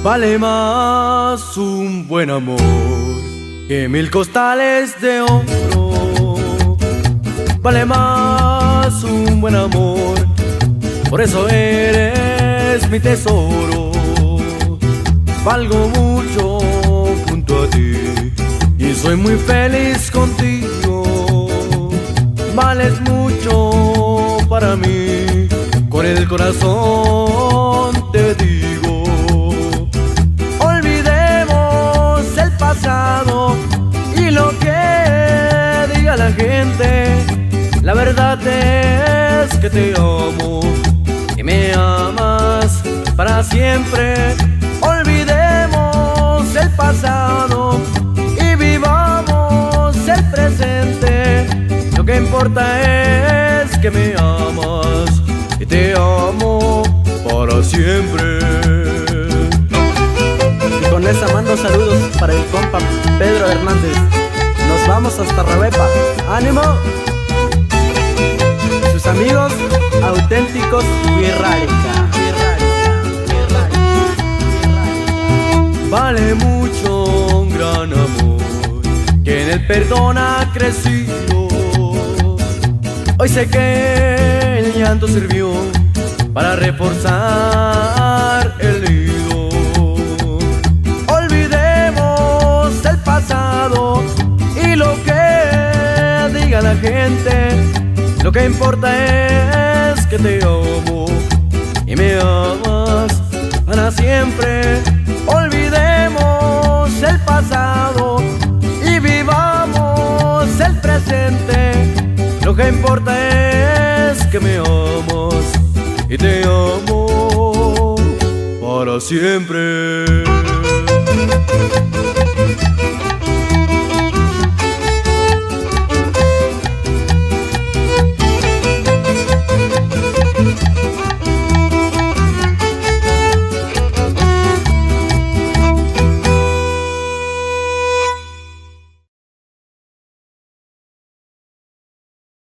Vale más un buen amor que 1000 costales de oro. Vale más un buen amor, por eso eres mi tesoro. Valgo mucho junto a ti y soy muy feliz contigo. Vales mucho para mí, con el corazón te digo. Olvidemos el pasado y lo que diga la gente. La verdad es que te amo y me amas para siempre. Olvidemos el pasado y vivamos el presente. Lo que importa es que me amas y te amo para siempre. Y con esa mando saludos para el compa Pedro Hernández. Nos vamos hasta Rabepa. ¡Ánimo! Sus amigos auténticos Wirrárica. Vale mucho un gran amor que en el perdón ha crecido. Hoy sé que el llanto sirvió para reforzar el nido. Olvidemos el pasado y lo que diga la gente. Lo que importa es que te amo y me amas para siempre. Olvidemos el pasado y vivamos el presente. Lo que importa es que me amas y te amo para siempre.